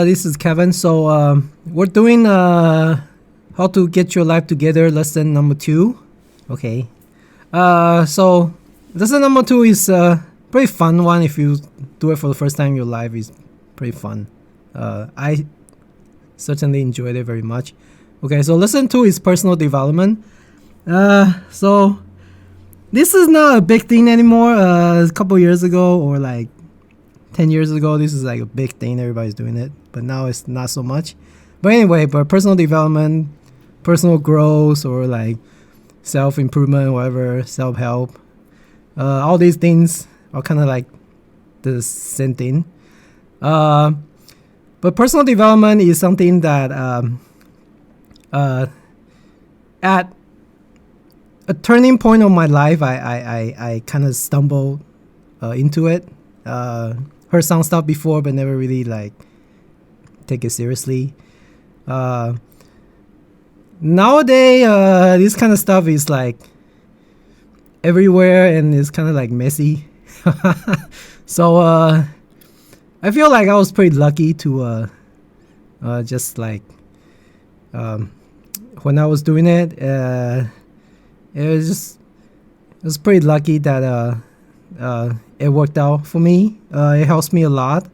This is Kevin. So we're doing how to get your life together lesson number 2. Okay. So lesson number 2 is a pretty fun one. If you do it for the first time in your life, it's pretty fun. I certainly enjoyed it very much. Okay, so lesson 2 is personal development. So this is not a big thing anymore. A couple years ago, or like 10 years ago, this is like a big thing. Everybody's doing it, but now it's not so much. But anyway, but personal development, personal growth, or like self-improvement, whatever, self-help, all these things are kind of like the same thing. But personal development is something that at a turning point of my life, I kind of stumbled into it. Heard some stuff before, but never really like take it seriously. Nowadays, this kind of stuff is like everywhere, and it's kind of like messy. So I feel like I was pretty lucky to just like when I was doing it, it was pretty lucky that it worked out for me. It helps me a lot.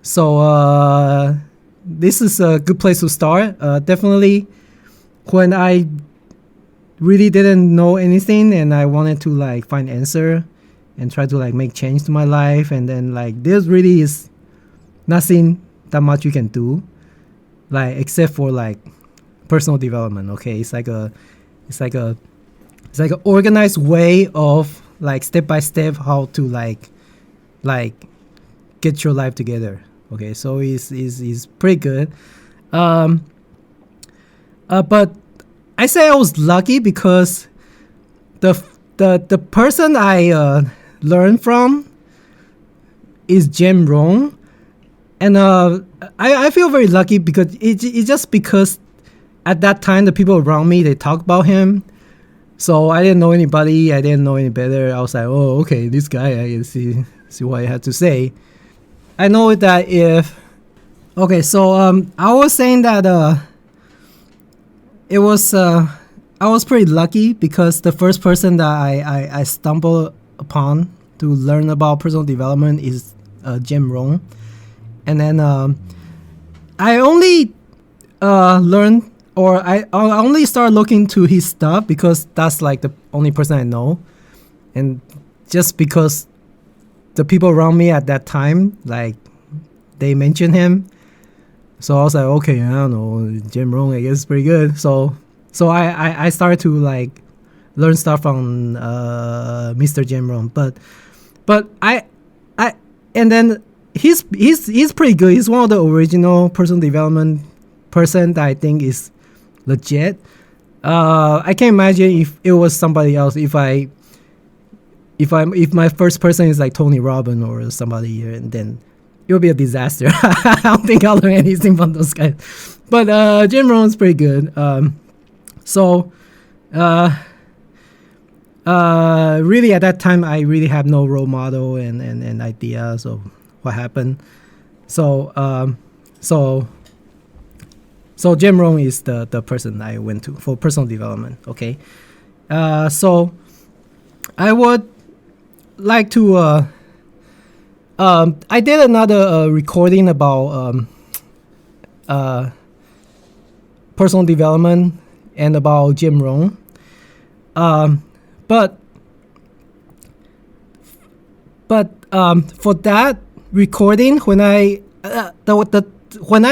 So this is a good place to start. Definitely when I really didn't know anything and I wanted to like find answer and try to like make change to my life, and then like there's really is nothing that much you can do, like except for like personal development. Okay, it's like an organized way of like step by step how to like get your life together. Okay, so it's pretty good. But I say I was lucky because the person I learned from is Rohn, and I feel very lucky because it's just because at that time the people around me, they talk about him. So I didn't know anybody. I didn't know any better. I was like, oh, okay, this guy, I can see what he had to say. I know that if... Okay, so I was saying that it was... I was pretty lucky because the first person that I stumbled upon to learn about personal development is Rohn. And then I only learned... Or I only started looking to his stuff because that's like the only person I know. And just because the people around me at that time, like, they mentioned him. So I was like, okay, I don't know, Rohn, I guess is pretty good. So I started to like learn stuff from Mr. Rohn. But I and then he's pretty good. He's one of the original personal development person that I think is legit. I can't imagine if it was somebody else. If my first person is like Tony Robbins or somebody here, and then it would be a disaster. I don't think I'll learn anything from those guys. But Rohn's pretty good. So really at that time I really have no role model and ideas of what happened. So Rohn is the person I went to for personal development. Okay, so I would like to. I did another recording about personal development and about Rohn. But for that recording, when I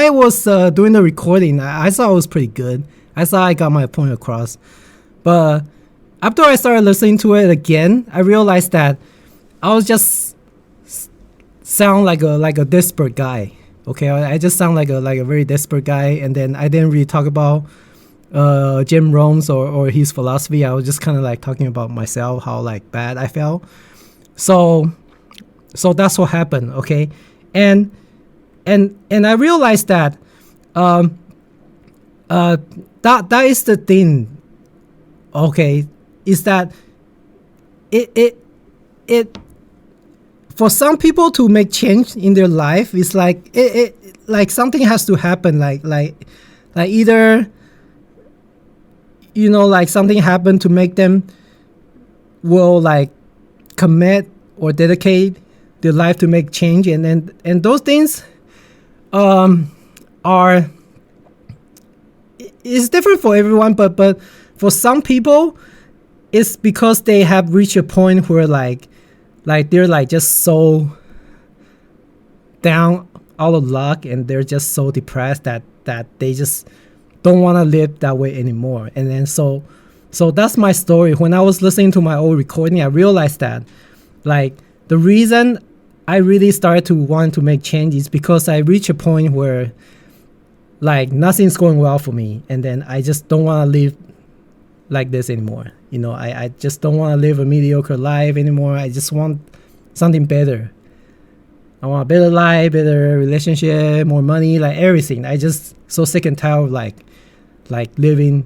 was doing the recording, I thought it was pretty good. I thought I got my point across. But after I started listening to it again, I realized that I was just sound like a desperate guy. Okay, I just sound like a very desperate guy, and then I didn't really talk about Rohn's or his philosophy. I was just kind of like talking about myself, how like bad I felt. So that's what happened. Okay, and I realized that that is the thing. Okay, is that it for some people to make change in their life, it's like like something has to happen, like either like something happened to make them will like commit or dedicate their life to make change, and those things are, it's different for everyone, but for some people it's because they have reached a point where like they're like just so down out of luck, and they're just so depressed that they just don't want to live that way anymore. And then so that's my story. When I was listening to my old recording, I realized that like the reason I really started to want to make change is because I reached a point where like nothing's going well for me, and then I just don't want to live like this anymore. I just don't want to live a mediocre life anymore. I just want something better. I want a better life, better relationship, more money, like everything. I just so sick and tired of like living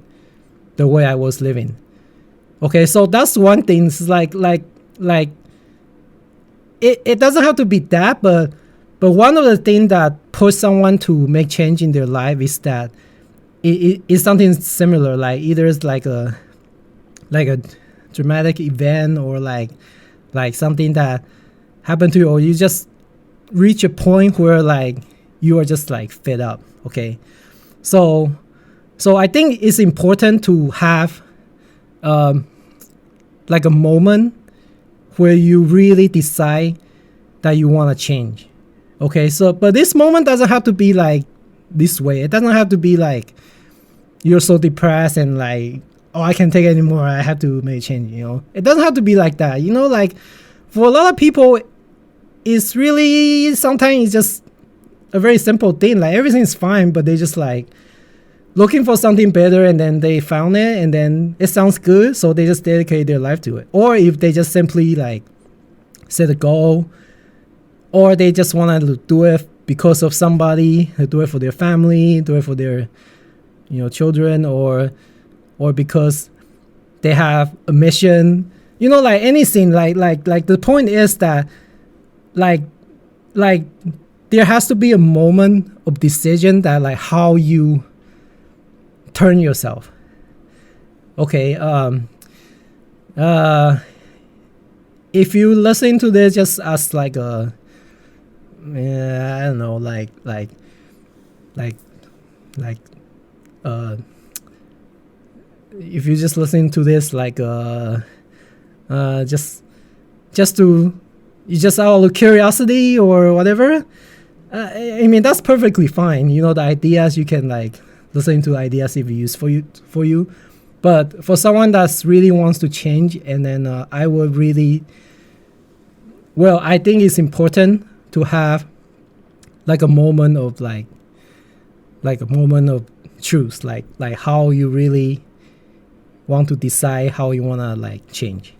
the way I was living. Okay, so that's one thing. It's like it doesn't have to be that, but one of the things that push someone to make change in their life is that it is something similar. Like either it's like a dramatic event, or like something that happened to you, or you just reach a point where like you are just like fed up. Okay, so I think it's important to have like a moment where you really decide that you want to change. Okay, so but this moment doesn't have to be like this way. It doesn't have to be like you're so depressed and like, oh, I can't take it anymore, I have to make a change. It doesn't have to be like that. Like for a lot of people, it's really sometimes it's just a very simple thing. Like everything's fine, but they just like looking for something better, and then they found it, and then it sounds good, so they just dedicate their life to it. Or if they just simply like set a goal, or they just want to do it because of somebody, do it for their family, do it for their children, or because they have a mission, like anything. Like the point is that like there has to be a moment of decision that like how you turn yourself. Okay, if you listen to this just as like a I don't know, like if you just listen to this like just to, you just out of curiosity or whatever, I mean that's perfectly fine. The ideas, you can like listen to ideas if you use for you. But for someone that's really wants to change, and then I would really, I think it's important to have like a moment of like a moment of truth, like how you really want to decide how you want to like change.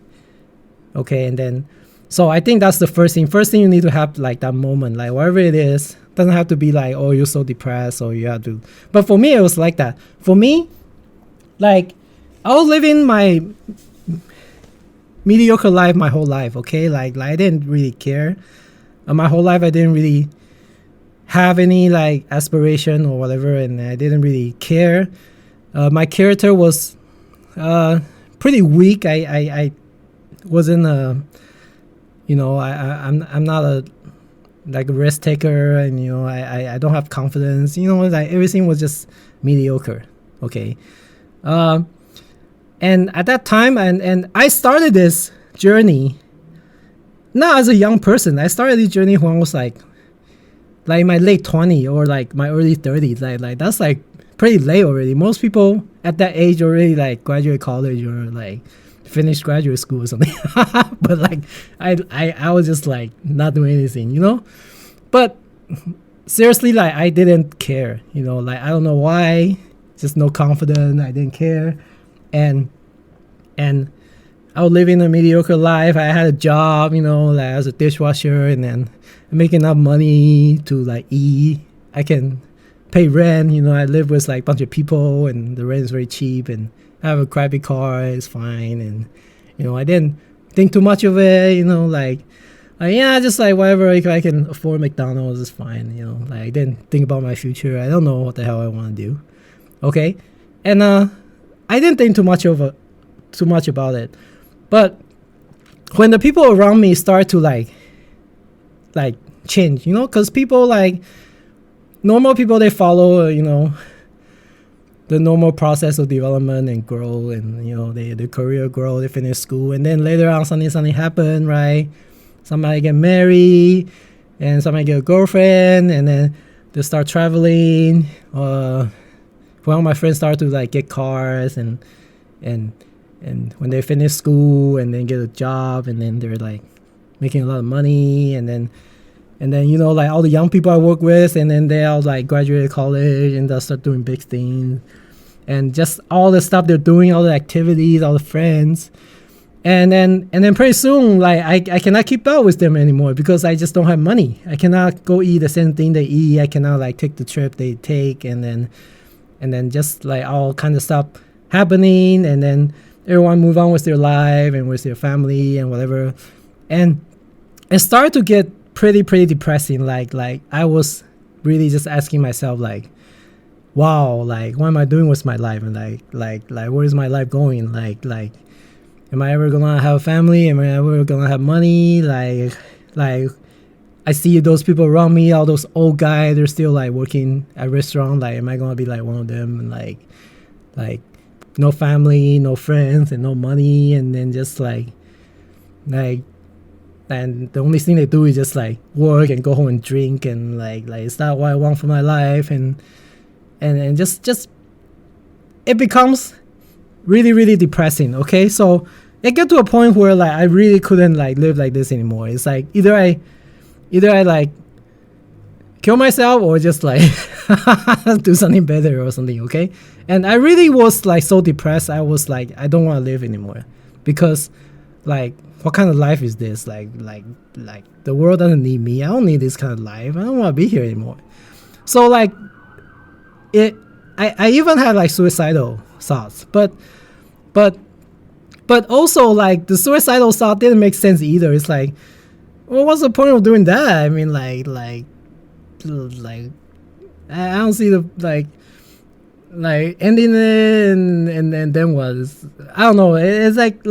Okay, and then so I think that's the first thing you need to have, like that moment, like whatever it is. Doesn't have to be like, oh, you're so depressed, or you have to, but for me it was like that. For me, like I was living my mediocre life my whole life. Okay, like I didn't really care. My whole life I didn't really have any like aspiration or whatever, and I didn't really care. My character was pretty weak. I wasn't I'm not a like a risk taker, and I don't have confidence. Like everything was just mediocre. Okay, and at that time, and I started this journey not as a young person. I started this journey when I was like my late 20s or like my early 30s. Like that's like pretty late already. Most people at that age already like graduate college or like finish graduate school or something. But like I was just like not doing anything, But seriously, like I didn't care, like I don't know why, just no confidence. I didn't care, and I was living a mediocre life. I had a job, like as a dishwasher, and then making enough money to like eat. I can pay rent, I live with like a bunch of people, and the rent is very cheap, and I have a crappy car, it's fine, and I didn't think too much of it, like Yeah, just like whatever, if I can afford McDonald's is fine, you know. Like I didn't think about my future. I don't know what the hell I want to do. Okay, and I didn't think too much about it. But when the people around me start to like change, you know, because people like normal people, they follow, you know, the normal process of development and grow, and you know, the career grow, they finish school, and then later on something happen, right? Somebody get married, and somebody get a girlfriend, and then they start traveling. One of my friends start to like get cars, and when they finish school and then get a job, and then they're like making a lot of money, and then you know, like all the young people I work with, and then they all like graduate college and they'll start doing big things, and just all the stuff they're doing, all the activities, all the friends. And then pretty soon, like I cannot keep up with them anymore because I just don't have money. I cannot go eat the same thing they eat. I cannot like take the trip they take, and then just like all kind of stuff happening, and then everyone move on with their life and with their family and whatever. And it started to get pretty depressing. Like I was really just asking myself like, wow, like what am I doing with my life, and like where is my life going? Like am I ever gonna have a family? Am I ever gonna have money? Like I see those people around me, all those old guys, they're still like working at restaurant. Like, am I gonna be like one of them? And like no family, no friends, and no money, and then just like and the only thing they do is just like work and go home and drink, and like it's not what I want for my life, and just it becomes really depressing. Okay, so it got to a point where like I really couldn't like live like this anymore. It's like either I like kill myself or just like do something better or something. Okay, and I really was like so depressed. I was like, I don't want to live anymore, because like what kind of life is this? Like the world doesn't need me. I don't need this kind of life. I don't want to be here anymore. So like I even had like suicidal thoughts, but also like the suicidal thought didn't make sense either. It's like, well, what's the point of doing that? I mean, like I don't see the like ending it, and then what? I don't know. It's like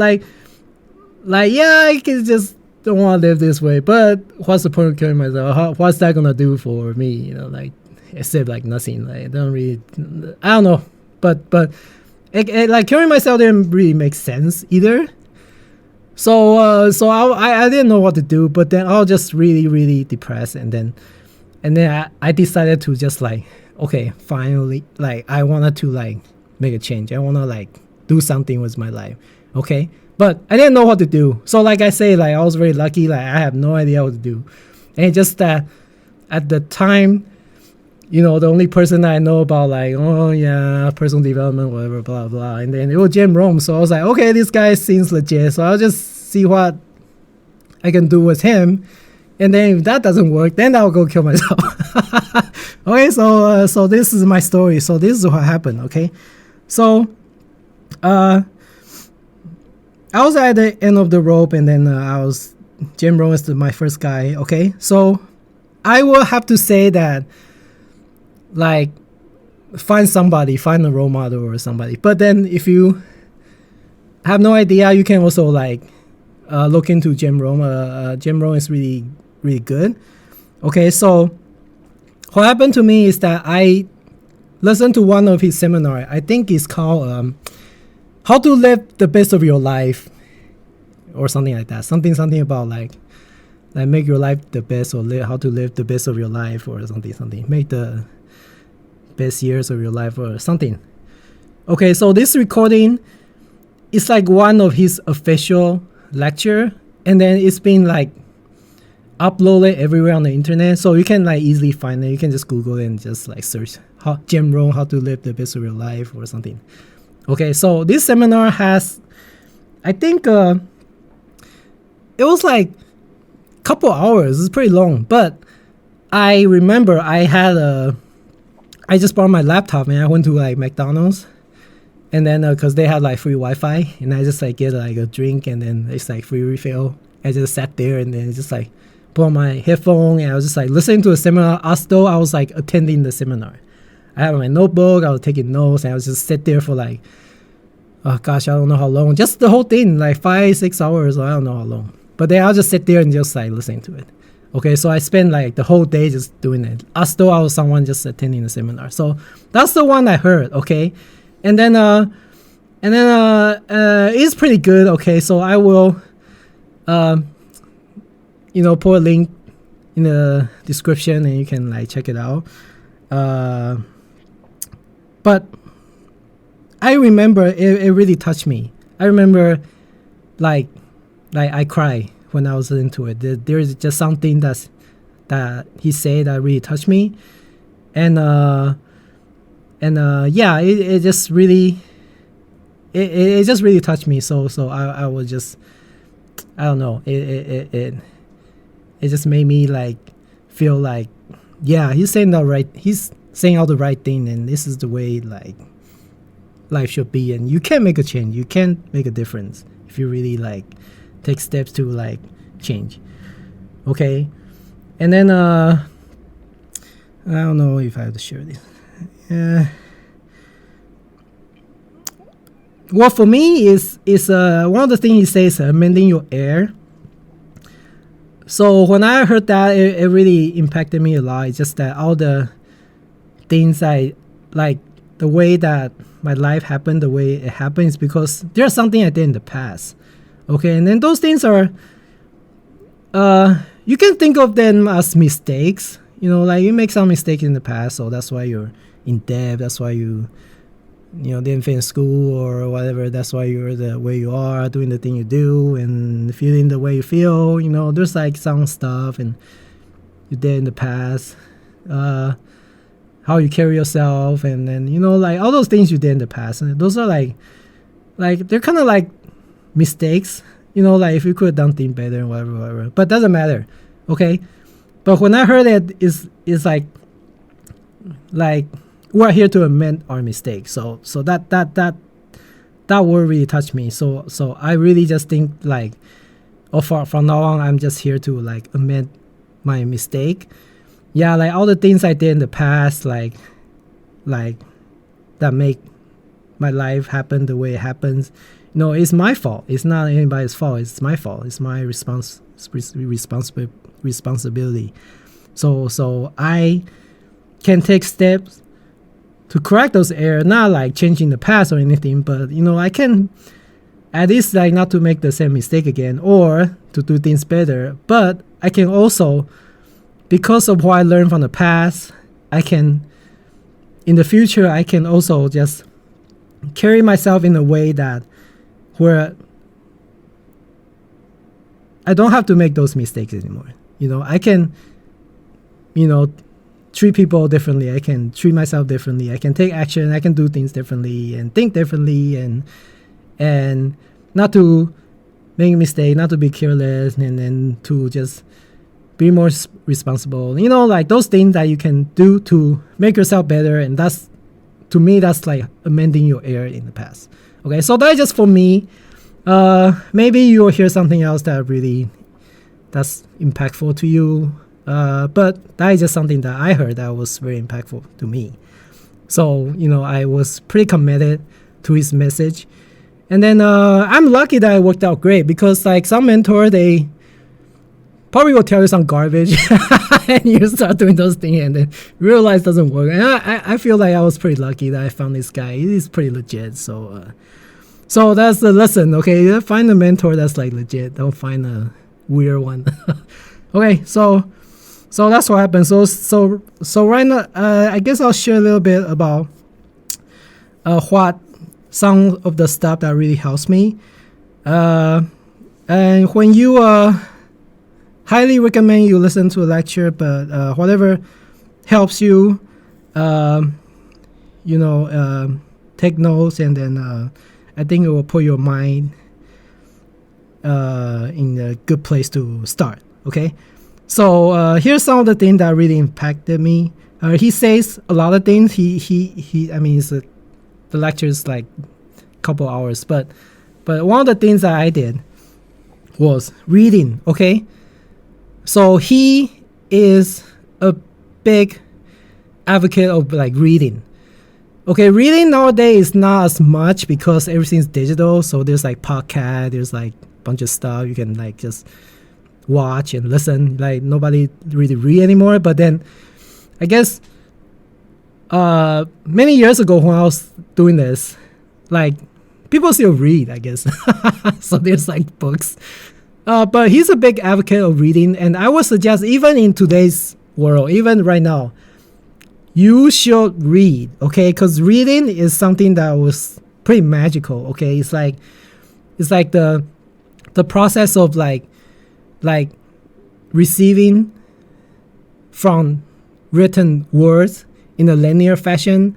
yeah, I can just don't want to live this way, but what's the point of killing myself? What's that gonna do for me? You know, like except like nothing. Like I don't really, I don't know, but it like killing myself didn't really make sense either. So I didn't know what to do, but then I was just really depressed, and then I decided to just like, okay, finally, like I wanted to like make a change. I want to like do something with my life. Okay, but I didn't know what to do. So like I say, like I was very lucky. Like I have no idea what to do, and it's just that at the time, you know, the only person that I know about like, oh yeah, personal development, whatever, blah blah, and then it was Jim Rohn. So I was like, okay, this guy seems legit. So I'll just see what I can do with him, and then if that doesn't work, then I'll go kill myself. Okay, so this is my story. So this is what happened. Okay, so I was at the end of the rope, and then Jim Rohn is my first guy. Okay, so I will have to say that, like, find a role model or somebody. But then if you have no idea, you can also like look into Jim Rohn. Jim Rohn is really good. Okay, so what happened to me is that I listened to one of his seminar. I think it's called How to Live the Best of Your Life, or something like that. Something about like make your life the best, or how to live the best of your life, or something. Make the best years of your life, or something. Okay, so this recording is like one of his official lecture, and then it's been like uploaded everywhere on the internet, so you can like easily find it. You can just Google it and just like search Jim Rohn, how to live the best of your life, or something. Okay, so this seminar has, I think it was like a couple hours. It's pretty long, but I remember I just brought my laptop, and I went to like McDonald's, and then because they had like free Wi-Fi, and I just like get like a drink, and then it's like free refill, I just sat there and then just like put on my headphone, and I was just like listening to a seminar as though I was like attending the seminar. I had my notebook, I was taking notes, and I was just sit there for like, oh gosh, I don't know how long, just the whole thing, like 5-6 hours, or I don't know how long. But then I'll just sit there and just like listening to it. Okay, so I spent like the whole day just doing it, as though I was someone just attending the seminar. So that's the one I heard. Okay, and then it's pretty good. Okay, so I will put a link in the description and you can like check it out. But I remember it really touched me. I remember like I cry when I was into it. There's just something that he said that really touched me, and yeah, it just really it just really touched me. So I was just, I don't know, it just made me like feel like, yeah, he's saying all the right thing, and this is the way like life should be, and you can make a change, you can make a difference if you really like take steps to like change. Okay, and then I don't know if I have to share this. Well, for me is one of the things he says, mending your air. So when I heard that, it really impacted me a lot. It's just that all the things I like, the way that my life happened, the way it happens, because there's something I did in the past. Okay, and then those things are, you can think of them as mistakes. Like you make some mistakes in the past, so that's why you're in debt. That's why you didn't finish school or whatever. That's why you're the way you are, doing the thing you do, and feeling the way you feel. There's like some stuff and you did in the past, how you carry yourself, and then like all those things you did in the past. And those are like they're kind of like mistakes. Like if you could have done things better and whatever. But doesn't matter. Okay. But when I heard it, it's like we're here to amend our mistakes. So that word really touched me. So I really just think like, from now on, I'm just here to like amend my mistake. Yeah, like all the things I did in the past, like that make my life happen the way it happens. It's my fault. It's not anybody's fault. It's my fault. It's my responsibility. So I can take steps to correct those errors, not like changing the past or anything, but I can at least like not to make the same mistake again or to do things better. But I can also, because of what I learned from the past, I can, in the future, I can also just carry myself in a way that where I don't have to make those mistakes anymore. I can, treat people differently. I can treat myself differently. I can take action. I can do things differently and think differently, and not to make a mistake, not to be careless, and then to just be more responsible. Like those things that you can do to make yourself better. And that's, to me, that's like amending your air in the past. Okay, so that's just for me. Maybe you'll hear something else that's impactful to you. But that is just something that I heard that was very impactful to me. So, I was pretty committed to his message. And then I'm lucky that it worked out great, because like some mentor, they probably will tell you some garbage and you start doing those things and then realize it doesn't work. And I feel like I was pretty lucky that I found this guy. He's pretty legit. So that's the lesson. Okay, find a mentor that's like legit. Don't find a weird one. Okay, so that's what happened. So right now, I guess I'll share a little bit about what some of the stuff that really helps me. And when you highly recommend you listen to a lecture, but whatever helps you, take notes, and then I think it will put your mind in a good place to start. Okay, so here's some of the things that really impacted me. He says a lot of things. I mean, the lecture is like a couple hours, but one of the things that I did was reading. Okay, so he is a big advocate of like reading. Okay, reading nowadays is not as much because everything's digital. So there's like podcast, there's like a bunch of stuff you can like just watch and listen. Like nobody really read anymore. But then I guess many years ago when I was doing this, like people still read, I guess. So there's like books. But he's a big advocate of reading, and I would suggest even in today's world, even right now, you should read, okay? Because reading is something that was pretty magical, okay? It's like the process of like receiving from written words in a linear fashion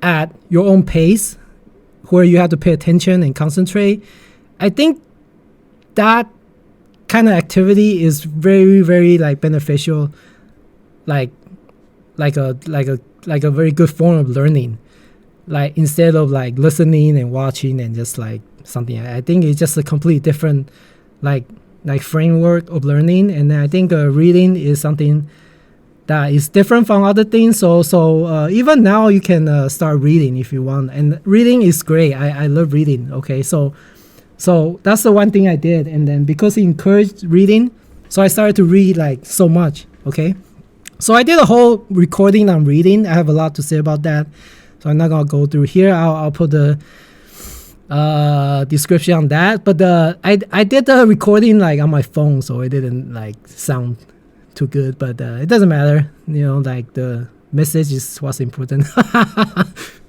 at your own pace, where you have to pay attention and concentrate. I think that kind of activity is very, very like beneficial, like a very good form of learning, like instead of like listening and watching and just like something. I think it's just a completely different like framework of learning. And I think reading is something that is different from other things. So even now you can start reading if you want, and reading is great. I love reading. Okay, so that's the one thing I did, and then because he encouraged reading, so I started to read like so much. Okay, so I did a whole recording on reading. I have a lot to say about that, so I'm not gonna go through here. I'll put the description on that. But I did the recording like on my phone, so it didn't like sound too good. But it doesn't matter, you know. Like the message is what's important.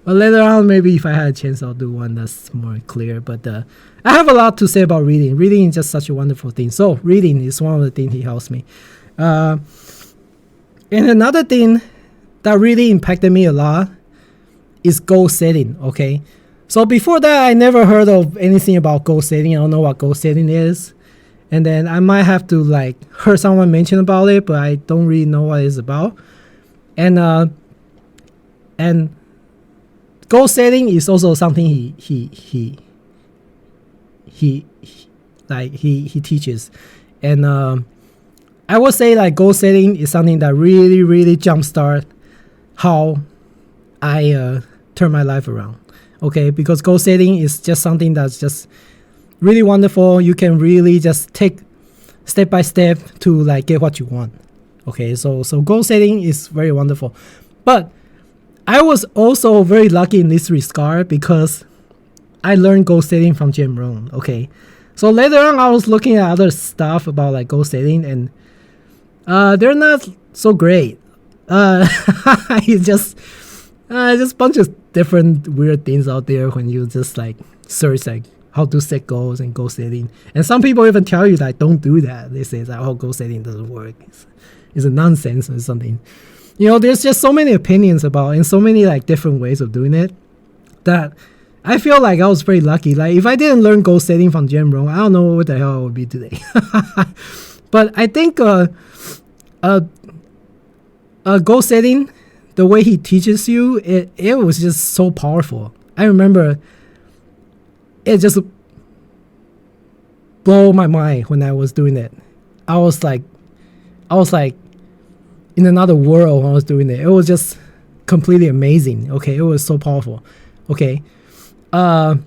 But later on, maybe if I had a chance, I'll do one that's more clear. But I have a lot to say about reading. Reading is just such a wonderful thing. So reading is one of the things he helps me. And another thing that really impacted me a lot is goal setting, okay? So before that, I never heard of anything about goal setting. I don't know what goal setting is. And then I might have to like heard someone mention about it, but I don't really know what it's about. And goal setting is also something he teaches. And I would say like goal setting is something that really, really jumpstart how I turn my life around. Okay, because goal setting is just something that's just really wonderful. You can really just take step by step to like get what you want. Okay, so goal setting is very wonderful. But I was also very lucky in this regard because I learned goal setting from Jim Rohn. Okay, so later on I was looking at other stuff about like goal setting, and they're not so great. It's just a bunch of different weird things out there when you just like search like how to set goals and goal setting. And some people even tell you that don't do that. They say that goal setting doesn't work. It's a nonsense or something. You know, there's just so many opinions about and so many like different ways of doing it that I feel like I was very lucky. Like if I didn't learn goal setting from Jim Rohn, I don't know what the hell I would be today. But I think goal setting, the way he teaches you, it was just so powerful. I remember it just blew my mind when I was doing it. I was like in another world when I was doing it. It was just completely amazing. Okay, it was so powerful. Okay, but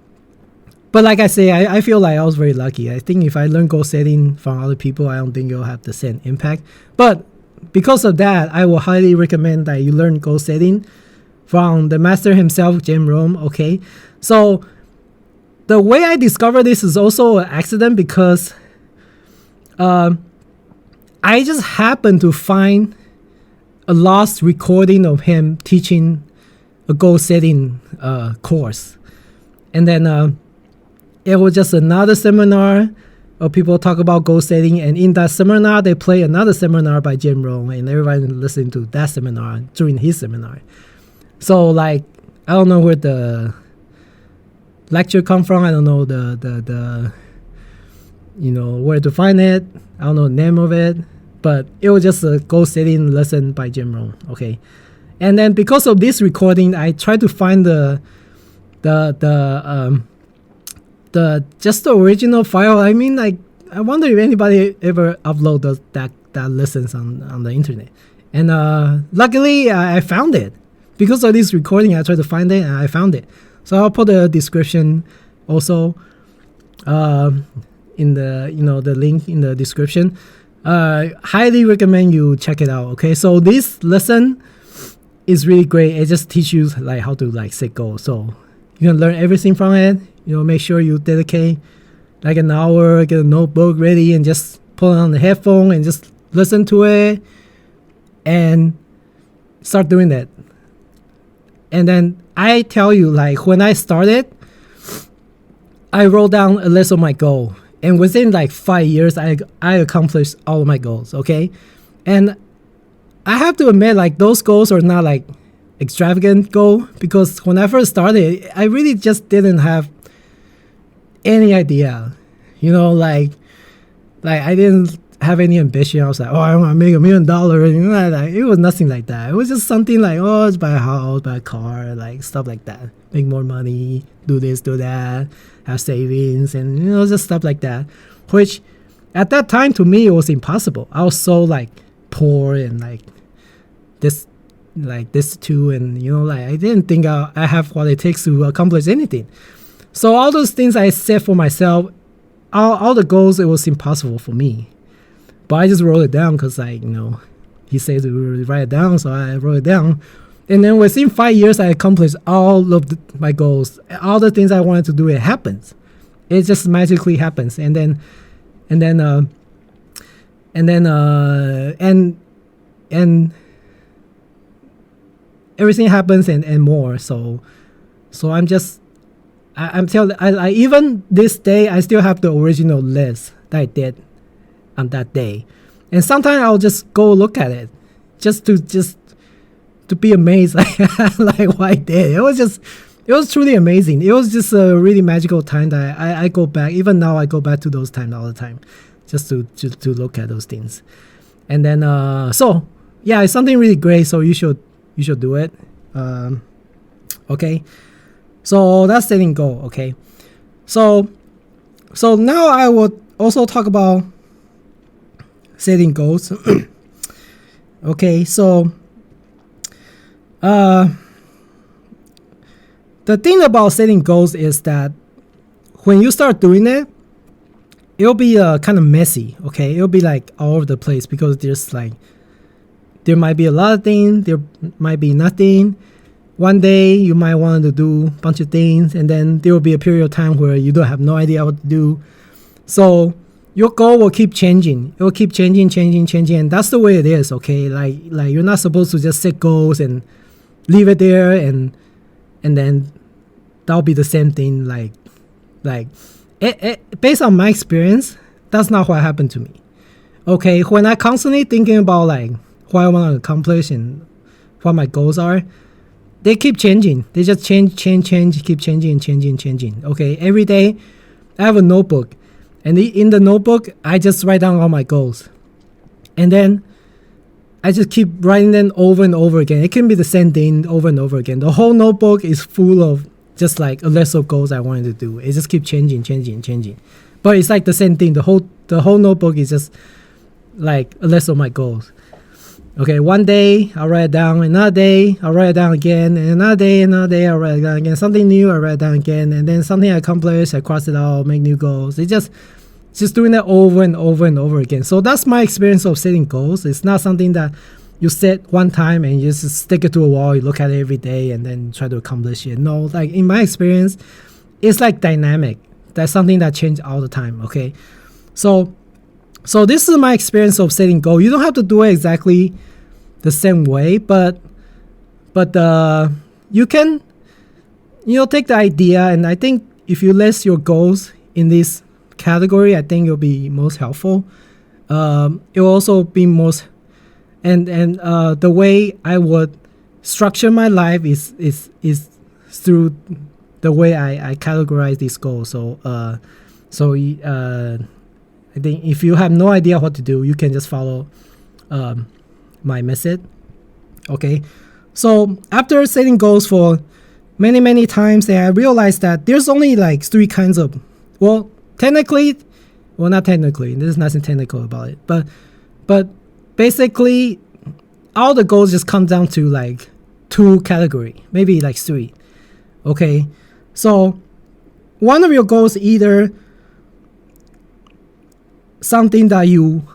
like I say, I feel like I was very lucky. I think if I learned goal setting from other people, I don't think it'll have the same impact. But because of that, I will highly recommend that you learn goal setting from the master himself, Jim Rohn. Okay, so the way I discovered this is also an accident because I just happened to find a lost recording of him teaching a goal setting course. And then it was just another seminar of people talk about goal setting. And in that seminar, they play another seminar by Jim Rohn, and everybody listened to that seminar during his seminar. So like, I don't know where the lecture come from. I don't know the you know, where to find it. I don't know the name of it, but it was just a goal setting lesson by Jim Rohn. Okay, and then because of this recording, I tried to find the just the original file. I mean, like I wonder if anybody ever upload that lessons on the internet. And luckily I found it. Because of this recording, I tried to find it and I found it. So I'll put a description also in the link in the description. Highly recommend you check it out. Okay, so this lesson is really great. It just teaches you like how to like set goals. So you can learn everything from it. Make sure you dedicate like an hour, get a notebook ready, and just put on the headphone and just listen to it and start doing that. And then I tell you, like when I started, I wrote down a list of my goal, and within like 5 years, I accomplished all of my goals. Okay, and I have to admit, like those goals are not like extravagant goal, because when I first started, I really just didn't have any idea, like I didn't have any ambition. I was like, oh, I want to make $1 million. Like, it was nothing like that. It was just something like, oh, let's buy a house, buy a car, like stuff like that. Make more money, do this, do that, have savings, and just stuff like that. Which at that time to me it was impossible. I was so like poor and like this too, and like I didn't think I have what it takes to accomplish anything. So all those things I set for myself, all the goals, it was impossible for me. But I just wrote it down because he said to write it down, so I wrote it down. And then within 5 years, I accomplished all of my goals. All the things I wanted to do, it happens. It just magically happens. And everything happens and more. So I'm telling. I even this day I still have the original list that I did on that day, and sometimes I'll just go look at it, just to be amazed like what I did. It was truly amazing. It was just a really magical time that I go back. Even now I go back to those times all the time, just to look at those things. And then so yeah, it's something really great. So you should do it. Okay. So that's setting goal. Okay. So now I would also talk about setting goals. Okay. So the thing about setting goals is that when you start doing it, it'll be kind of messy. Okay. It'll be like all over the place, because there might be a lot of things, there might be nothing. One day you might want to do a bunch of things, and then there will be a period of time where you don't have no idea what to do. So your goal will keep changing. It will keep changing, and that's the way it is. Okay, like you're not supposed to just set goals and leave it there, and then that'll be the same thing. Like based on my experience, that's not what happened to me. Okay, when I constantly thinking about like what I want to accomplish and what my goals are, they keep changing. They just change, keep changing. Okay, every day I have a notebook, and in the notebook I just write down all my goals, and then I just keep writing them over and over again. It can be the same thing over and over again. The whole notebook is full of just like a list of goals I wanted to do. It just keeps changing. But it's like the same thing. The whole notebook is just like a list of my goals. Okay, one day I'll write it down, another day I'll write it down again, and another day I'll write it down again. Something new, I write it down again, and then something I accomplish, I cross it out, make new goals. It's just doing that over and over again. So that's my experience of setting goals. It's not something that you set one time and you just stick it to a wall, you look at it every day and then try to accomplish it. No, like in my experience, it's like dynamic. That's something that changes all the time. Okay, so this is my experience of setting goal. You don't have to do it exactly the same way, but you can take the idea, and I think if you list your goals in this category, I think it'll be most helpful. It will also be most and the way I would structure my life is through the way I categorize these goals. So I think if you have no idea what to do, you can just follow my method. Okay, so after setting goals for many times, I realized that there's only like three kinds of, well, technically Well, not technically. There's nothing technical about it. But basically, all the goals just come down to like 2 category, maybe like 3. Okay, so one of your goals either something that you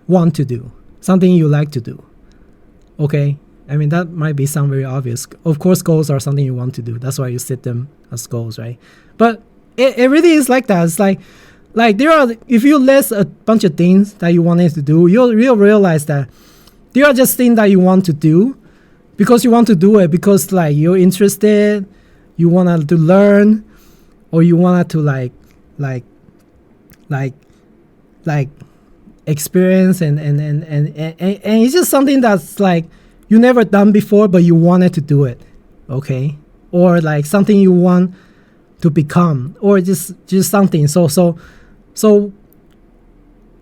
want to do, something you like to do. Okay, I mean that might be sound very obvious. Of course, goals are something you want to do. That's why you set them as goals, right? But it really is like that. It's like there are, if you list a bunch of things that you wanted to do, you'll realize that there are just things that you want to do because you want to do it because like you're interested, you want to learn, or you want to like experience and it's just something that's like you never done before but you wanted to do it, okay? Or like something you want to become, or just something. So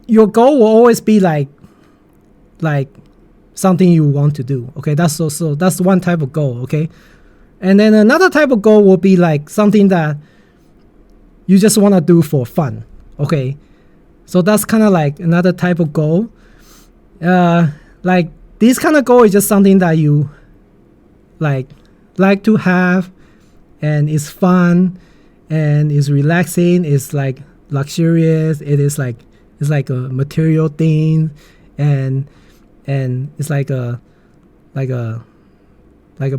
your goal will always be like something you want to do, okay? That's one type of goal, okay? And then another type of goal will be like something that you just want to do for fun, okay? So that's kind of like another type of goal. Like this kind of goal is just something that you like to have, and it's fun, and it's relaxing, it's like luxurious, it's like a material thing, and it's like a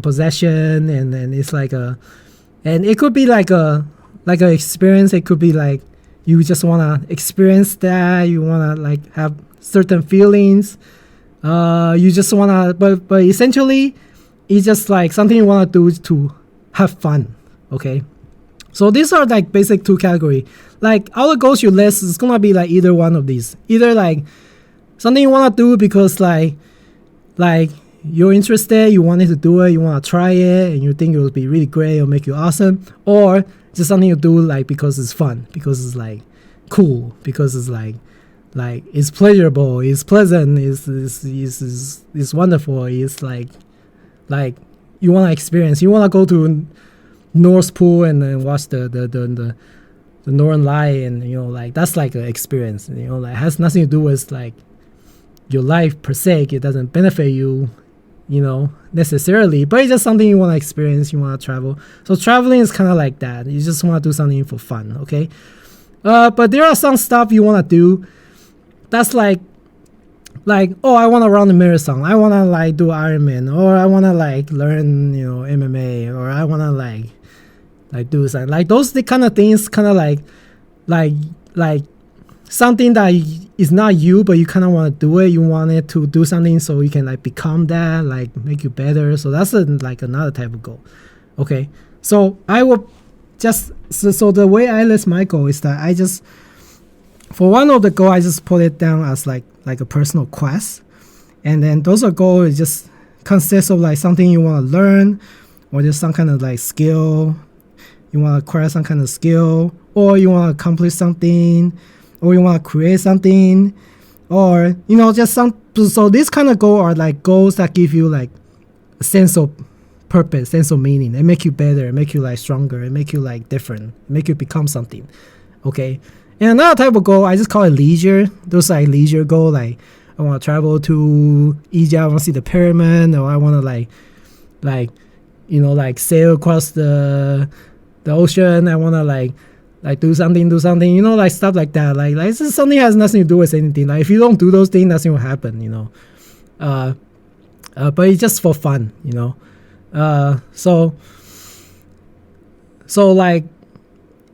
possession, and it's like and it could be like a experience. It could be like you just want to experience that, you want to like have certain feelings, you just want to, but essentially it's just like something you want to do to have fun, okay? So these are like basic 2 categories. Like all the goals you list is gonna be like either one of these, either like something you want to do because like you're interested, you wanted to do it, you want to try it, and you think it will be really great, it'll make you awesome, or just something you do like because it's fun, because it's like cool, because it's like it's pleasurable, it's pleasant, it's wonderful, it's like you want to experience, you want to go to North Pole and then watch the Northern Light, and you know, like that's like an experience, you know, like has nothing to do with like your life per se. It doesn't benefit you, you know, necessarily, but it's just something you want to experience, you want to travel. So traveling is kind of like that. You just want to do something for fun, okay? But there are some stuff you want to do that's like oh, I want to run a marathon, I want to like do Ironman, or I want to like learn, you know, MMA, or I want to like do something like those, the kind of things, kind of like something that is not you, but you kind of want to do it. You want it to do something so you can like become that, like make you better. So that's like another type of goal, okay? So I will just so the way I list my goal is that I just, for one of the goal, I just put it down as like a personal quest, and then those are goals just consists of like something you want to learn, or just some kind of like skill, you want to acquire some kind of skill, or you want to accomplish something, or you want to create something, or you know, just some. So these kind of goals are like goals that give you like a sense of purpose, sense of meaning. They make you better, make you like stronger, it make you like different, make you become something, okay? And another type of goal, I just call it leisure. Those are like leisure goal, like I want to travel to Egypt, I want to see the pyramid, or I want to like you know, like sail across the ocean. I want to like do something, you know, like stuff like that. Like this is something that has nothing to do with anything. Like if you don't do those things, nothing will happen, you know. But it's just for fun, you know. So like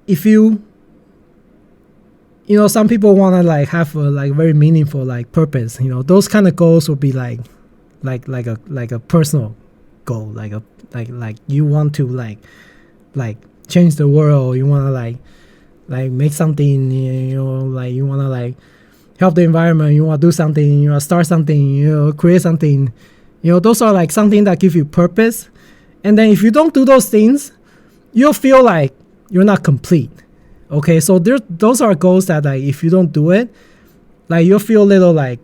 if you know, some people want to like have a like very meaningful like purpose, you know, those kind of goals will be like a personal goal, like you want to like change the world, you want to like make something, you know, like you want to like help the environment, you want to do something, you want to start something, you know, create something, you know, those are like something that give you purpose. And then if you don't do those things, you'll feel like you're not complete, okay? So those are goals that like if you don't do it, like you'll feel a little like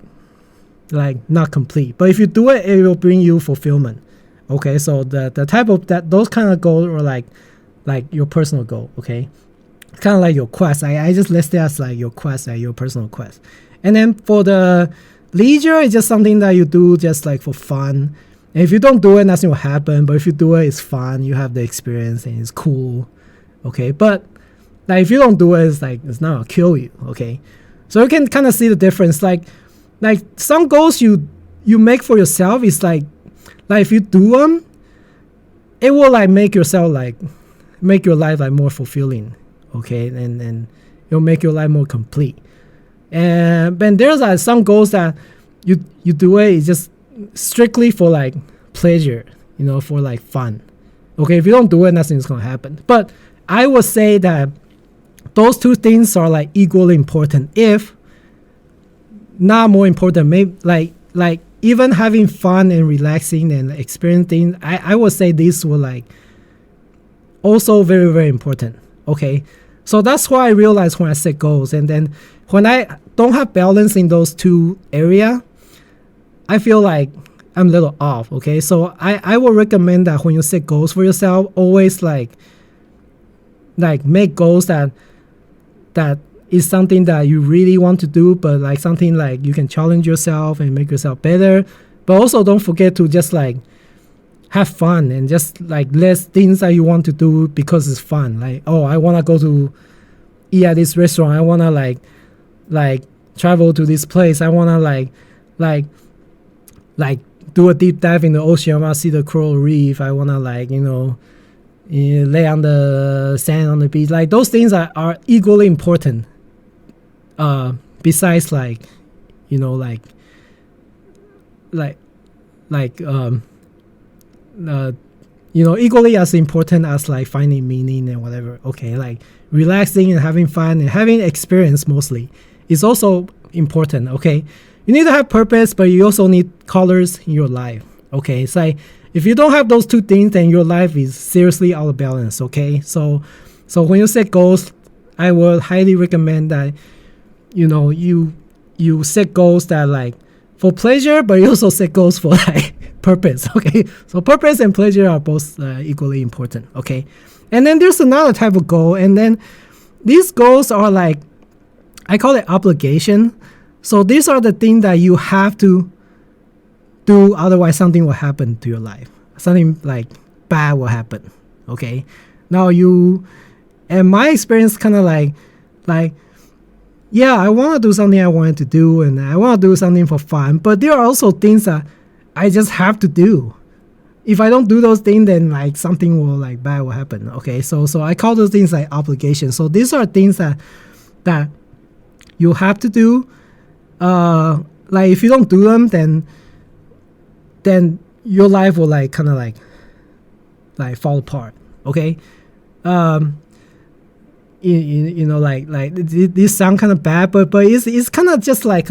not complete. But if you do it, it will bring you fulfillment, okay? So the type of that, those kind of goals are like your personal goal, okay? kind of like your quest. I just list it as like your quest, like your personal quest. And then for the leisure, it's just something that you do just like for fun. And if you don't do it, nothing will happen. But if you do it, it's fun. You have the experience and it's cool. Okay, but like if you don't do it, it's like it's not gonna kill you. Okay, so you can kind of see the difference. Like some goals you make for yourself is like if you do them, it will like make your life like more fulfilling. Okay, and it'll make your life more complete. And then there's like some goals that you do it just strictly for like pleasure, for like fun. Okay, if you don't do it, nothing's gonna happen. But I would say that those two things are like equally important, if not more important. Maybe like even having fun and relaxing and experiencing, I would say these were like also very, very important. Okay, so that's why I realized when I set goals, and then when I don't have balance in those two areas, I feel like I'm a little off. Okay, so I would recommend that when you set goals for yourself, always like make goals that is something that you really want to do, but like something like you can challenge yourself and make yourself better. But also don't forget to just like have fun and just like list things that you want to do because it's fun. Like, oh, I want to go to eat at this restaurant. I want to like travel to this place. I want to like do a deep dive in the ocean. I want to see the coral reef. I want to lay on the sand on the beach. Like those things are equally important. Besides equally as important as like finding meaning and whatever. Okay, like relaxing and having fun and having experience mostly is also important. Okay, you need to have purpose, but you also need colors in your life. Okay, it's like if you don't have those two things, then your life is seriously out of balance. Okay, so when you set goals, I would highly recommend that you set goals that like for pleasure, but you also set goals for like purpose. Okay, so purpose and pleasure are both equally important. Okay, and then there's another type of goal, and then these goals are like, I call it obligation. So these are the things that you have to do, otherwise something will happen to your life. Something like bad will happen. Okay, now and my experience kind of like yeah, I want to do something I wanted to do, and I want to do something for fun, but there are also things that I just have to do. If I don't do those things, then like something will like bad will happen. Okay, so I call those things like obligations. So these are things that you have to do. Like if you don't do them, then your life will like kind of like fall apart. Okay, like this sound kind of bad, but it's kind of just like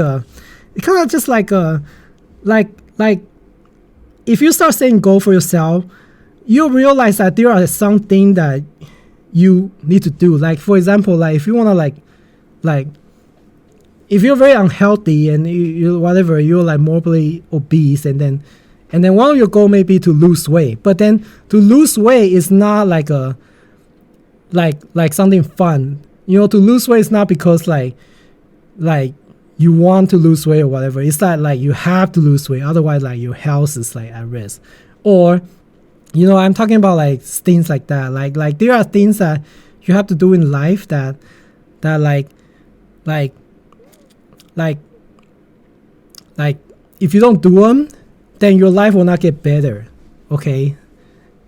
if you start setting goal for yourself, you'll realize that there are some things that you need to do. Like for example, like if you want to like if you're very unhealthy and you're like morbidly obese, and then one of your goal may be to lose weight, but then to lose weight is not like a like something fun. To lose weight is not because like you want to lose weight or whatever. It's like you have to lose weight, otherwise like your health is like at risk. Or I'm talking about like things like that. Like there are things that you have to do in life that if you don't do them, then your life will not get better. Okay,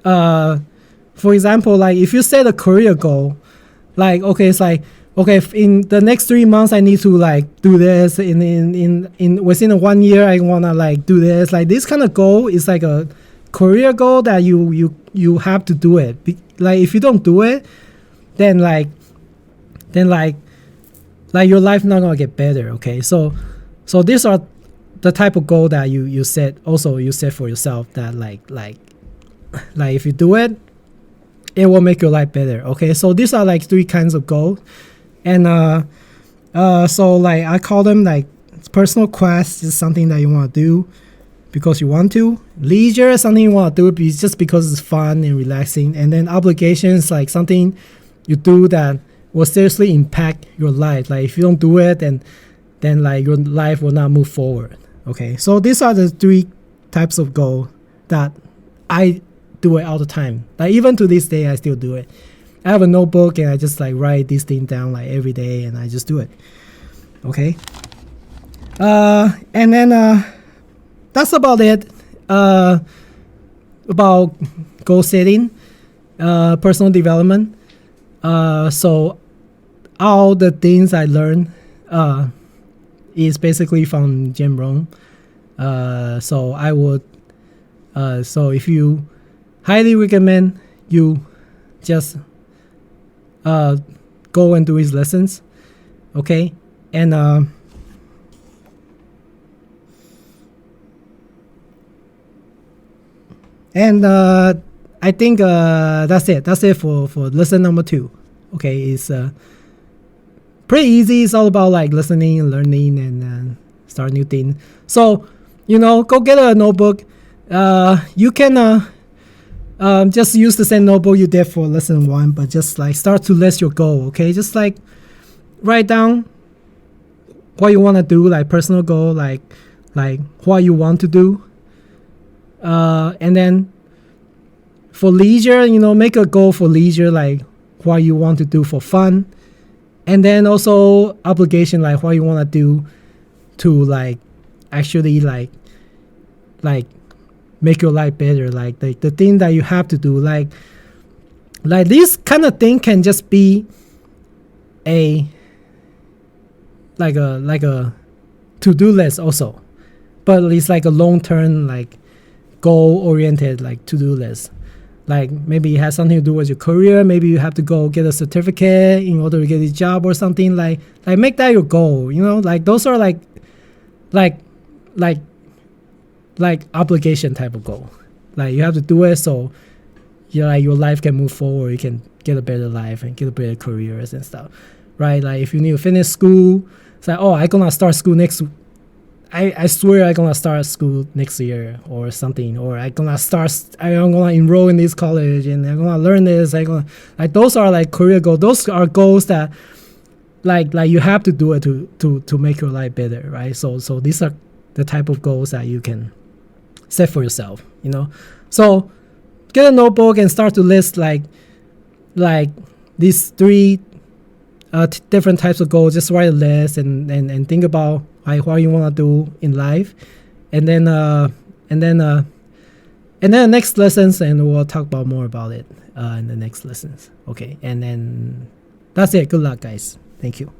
for example, like if you set a career goal, like okay, it's like okay, in the next 3 months I need to like do this, in within 1 year I wanna like do this. Like this kind of goal is like a career goal that you have to do it. Like if you don't do it, then your life not gonna get better. Okay, so these are the type of goal that you set for yourself, that like if you do it, it will make your life better. Okay, so these are like 3 kinds of goals, and so like I call them like personal quest is something that you want to do because you want to. Leisure is something you want to do just because it's fun and relaxing, and then obligation is like something you do that will seriously impact your life. Like if you don't do it, then like your life will not move forward. Okay, so these are the 3 types of goal that I do it all the time. Like even to this day, I still do it. I have a notebook and I just like write these things down like every day, and I just do it. Okay. And then that's about it. About goal setting, personal development. So all the things I learned is basically from Jim Rohn. So I would, so if you highly recommend you just go and do his lessons, okay? And I think that's it. That's it for lesson number 2. Okay, it's pretty easy. It's all about like listening and learning and start new things. So, go get a notebook. You can just use the same notebook you did for lesson 1, but just like start to list your goal. Okay, just like write down what you want to do, like personal goal, like what you want to do. And then for leisure, make a goal for leisure, like what you want to do for fun. And then also obligation, like what you want to do to like actually like make your life better, like the thing that you have to do, like this kind of thing can just be a to-do list also, but it's like a long-term like goal-oriented like to-do list. Like maybe it has something to do with your career. Maybe you have to go get a certificate in order to get a job or something. Like make that your goal. Like those are like obligation type of goal. Like you have to do it so your life can move forward. You can get a better life and get a better careers and stuff, right? Like if you need to finish school, it's like, I'm gonna start school next. I swear I'm gonna start school next year or something, or I'm gonna enroll in this college and I'm gonna learn this. Those are like career goals. Those are goals that like you have to do it to make your life better, right? So these are the type of goals that you can set for yourself, So get a notebook and start to list like these 3 different types of goals. Just write a list and think about like what you want to do in life, and then the next lessons, and we'll talk about more about it in the next lessons. Okay, and then that's it. Good luck, guys. Thank you.